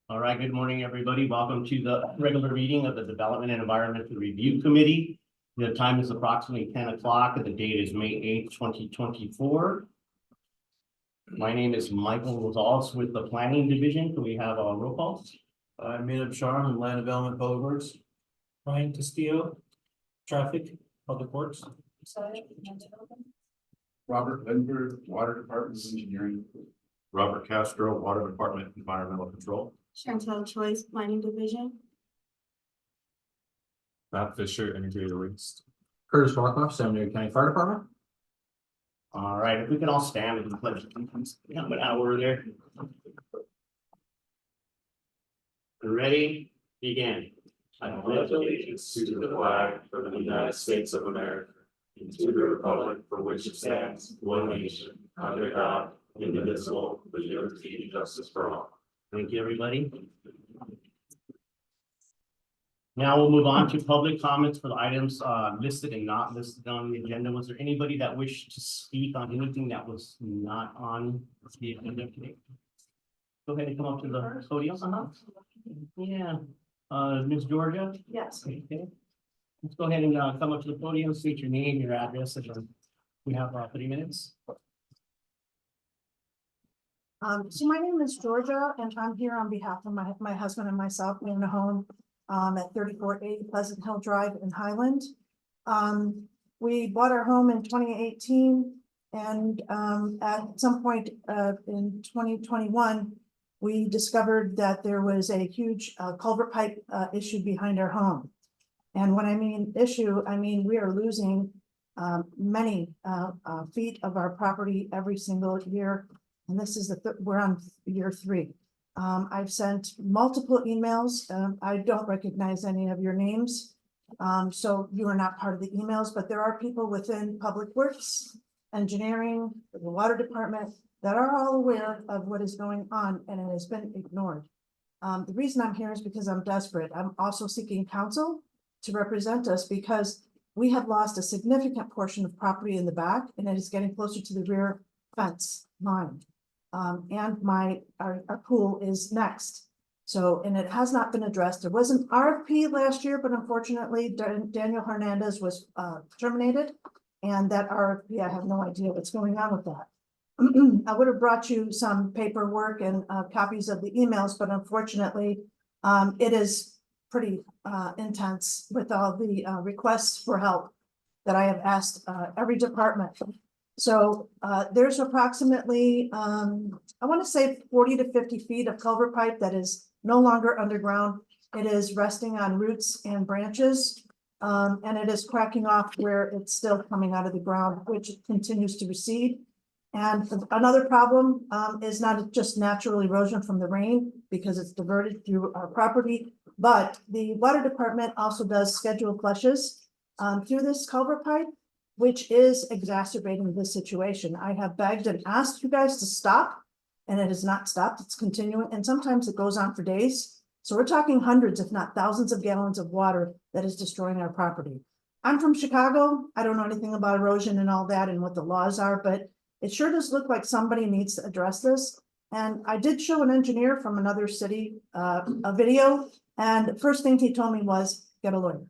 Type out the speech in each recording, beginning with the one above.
All right, good morning, everybody. Welcome to the regular meeting of the Development and Environmental Review Committee. The time is approximately 10 o'clock and the date is May 8th, 2024. My name is Michael Rosales with the Planning Division. Can we have a roll call? Minab Sharm, Land Development Public Works. Ryan Castillo, Traffic, Public Works. Robert Lindbergh, Water Department Engineering. Robert Castro, Water Department Environmental Control. Chantel Choice, Planning Division. Matt Fisher, Integrated Waste. Curtis Markoff, Seminary County Fire Department. All right, if we can all stand and pledge allegiance. We have an hour there. Ready? Begin. I pledge allegiance to the flag of the United States of America and to the republic for which it stands, one nation, under God, indivisible, with liberty and justice for all. Thank you, everybody. Now we'll move on to public comments for the items listed and not listed on the agenda. Was there anybody that wished to speak on anything that was not on the agenda today? Go ahead and come up to the podium. Yeah, Ms. Georgia? Yes. Okay. Let's go ahead and come up to the podium, state your name, your address, and then we have 3 minutes. So my name is Georgia, and I'm here on behalf of my husband and myself. We own a home at 3480 Pleasant Hill Drive in Highland. We bought our home in 2018, and at some point in 2021, we discovered that there was a huge culvert pipe issue behind our home. And when I mean issue, I mean we are losing many feet of our property every single year. And this is we're on year 3. I've sent multiple emails. I don't recognize any of your names. So you are not part of the emails, but there are people within Public Works, Engineering, the Water Department that are all aware of what is going on, and it has been ignored. The reason I'm here is because I'm desperate. I'm also seeking counsel to represent us because we have lost a significant portion of property in the back, and it is getting closer to the rear fence line. And our pool is next. So, and it has not been addressed. There was an RFP last year, but unfortunately Daniel Hernandez was terminated. And that RFP, I have no idea what's going on with that. I would have brought you some paperwork and copies of the emails, but unfortunately, it is pretty intense with all the requests for help that I have asked every department. So there's approximately, I want to say 40 to 50 feet of culvert pipe that is no longer underground. It is resting on roots and branches, and it is cracking off where it's still coming out of the ground, which continues to recede. And another problem is not just natural erosion from the rain because it's diverted through our property, but the water department also does scheduled flushes through this culvert pipe, which is exacerbating this situation. I have begged and asked you guys to stop, and it has not stopped. It's continuing, and sometimes it goes on for days. So we're talking hundreds, if not thousands of gallons of water that is destroying our property. I'm from Chicago. I don't know anything about erosion and all that and what the laws are, but it sure does look like somebody needs to address this. And I did show an engineer from another city a video, and the first thing he told me was, get a lawyer.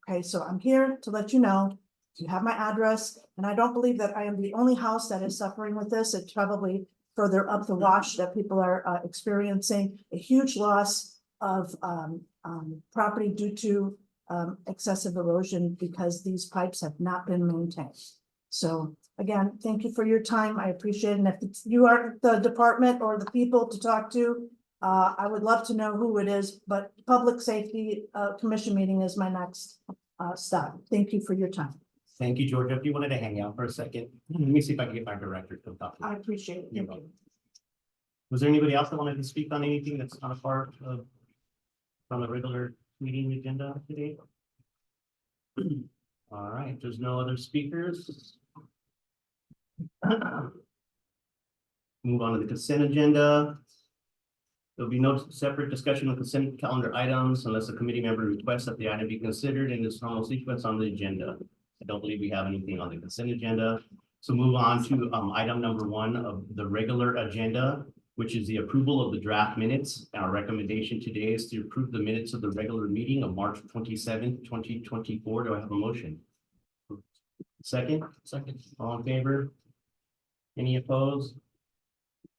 Okay, so I'm here to let you know. You have my address, and I don't believe that I am the only house that is suffering with this. It's probably further up the wash that people are experiencing a huge loss of property due to excessive erosion because these pipes have not been maintained. So again, thank you for your time. I appreciate it. And if you are the department or the people to talk to, I would love to know who it is, but Public Safety Commission meeting is my next stop. Thank you for your time. Thank you, Georgia. If you wanted to hang out for a second, let me see if I can get my director to talk. I appreciate it. Thank you. Was there anybody else that wanted to speak on anything that's not a part of from the regular meeting agenda today? All right, there's no other speakers. Move on to the consent agenda. There'll be no separate discussion of consent calendar items unless a committee member requests that the item be considered in its normal sequence on the agenda. I don't believe we have anything on the consent agenda. So move on to item number 1 of the regular agenda, which is the approval of the draft minutes. Our recommendation today is to approve the minutes of the regular meeting of March 27th, 2024. Do I have a motion? Second? Second. All in favor? Any opposed?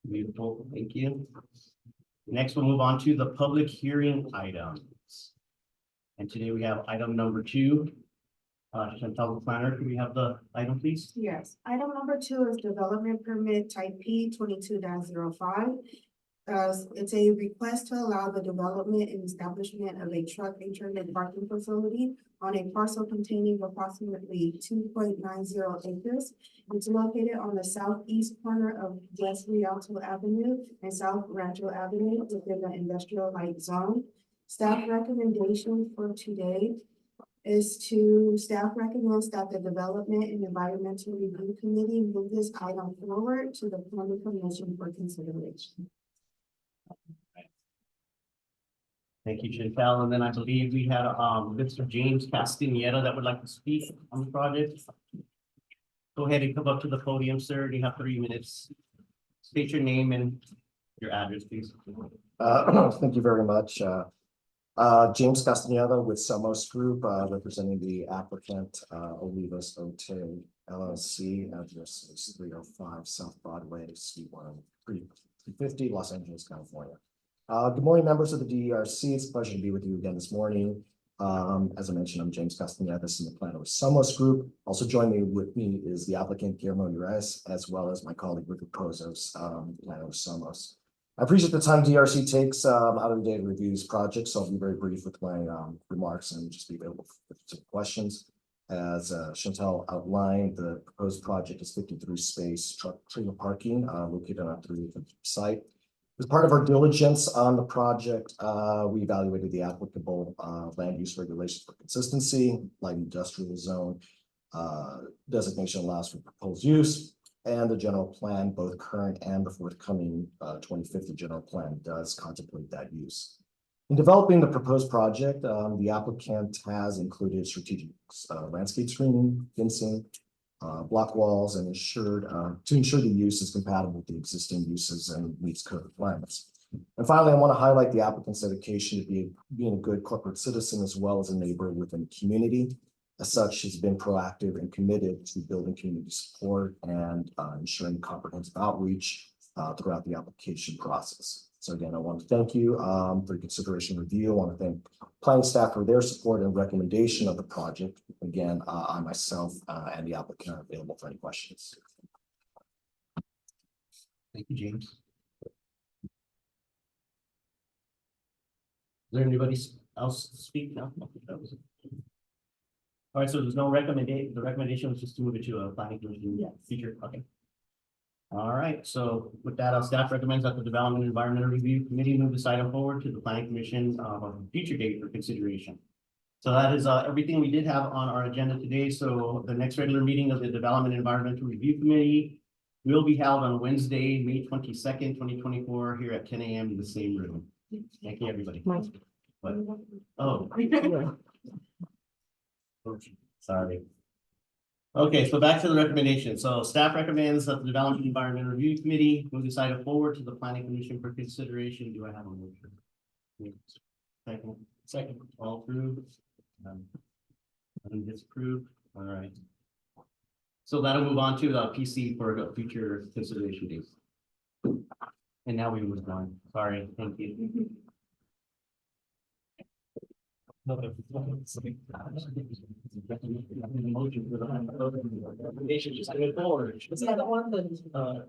Beautiful, thank you. Next, we'll move on to the public hearing items. And today we have item number 2. Chantal Planner, can we have the item, please? Yes, item number 2 is development permit type P 22-05. It's a request to allow the development and establishment of a truck internet parking facility on a parcel containing approximately 2.90 acres. It's located on the southeast corner of West Rialto Avenue and South Rancho Avenue within the industrial light zone. Staff recommendation for today is staff recommends that the Development and Environmental Review Committee move this item forward to the Planning Commission for consideration. Thank you, Chantal. And then I believe we had Mr. James Castaneda that would like to speak on the project. Go ahead and come up to the podium, sir. You have 3 minutes. State your name and your address, please. Thank you very much. James Castaneda with Somos Group, representing the applicant, Olivas Ote LLC. Address is 305 South Broadway, Suite 350, Los Angeles, California. Good morning, members of the DERC. It's a pleasure to be with you again this morning. As I mentioned, I'm James Castaneda. This is the planner with Somos Group. Also joining with me is the applicant Guillermo Ures, as well as my colleague Rick Pozos, planner with Somos. I appreciate the time DRC takes out of the day to review these projects, so I'll be very brief with my remarks and just be available for questions. As Chantal outlined, the proposed project is 53 space truck trailer parking located on a 3-acre site. As part of our diligence on the project, we evaluated the applicable land use regulations for consistency, light industrial zone designation allows for proposed use. And the general plan, both current and the forthcoming 2050 general plan, does contemplate that use. In developing the proposed project, the applicant has included strategic landscape screening, fencing, block walls, and to ensure the use is compatible with the existing uses and meets code requirements. And finally, I want to highlight the applicant's dedication to being a good corporate citizen as well as a neighbor within the community. As such, has been proactive and committed to building community support and ensuring comprehensive outreach throughout the application process. So again, I want to thank you for your consideration review. I want to thank planning staff for their support and recommendation of the project. Again, I myself and the applicant are available for any questions. Thank you, James. Is there anybody else to speak now? That was it. All right, so there's no recommendation. The recommendation was just to move it to a planning commission feature. Okay. All right, so with that, our staff recommends that the Development and Environmental Review Committee move this item forward to the planning commission of a future date for consideration. So that is everything we did have on our agenda today. So the next regular meeting of the Development and Environmental Review Committee will be held on Wednesday, May 22nd, 2024, here at 10 a.m. in the same room. Thank you, everybody. What? Oh. Sorry. Okay, so back to the recommendation. So staff recommends that the Development and Environmental Review Committee move this item forward to the Planning Commission for consideration. Do I have a motion? Second. Second. All approved. Disapproved. All right. So that'll move on to the PC for a future consideration dates. And now we move on. Sorry. Thank you. Motion for the recommendation just going forward. Is that the one that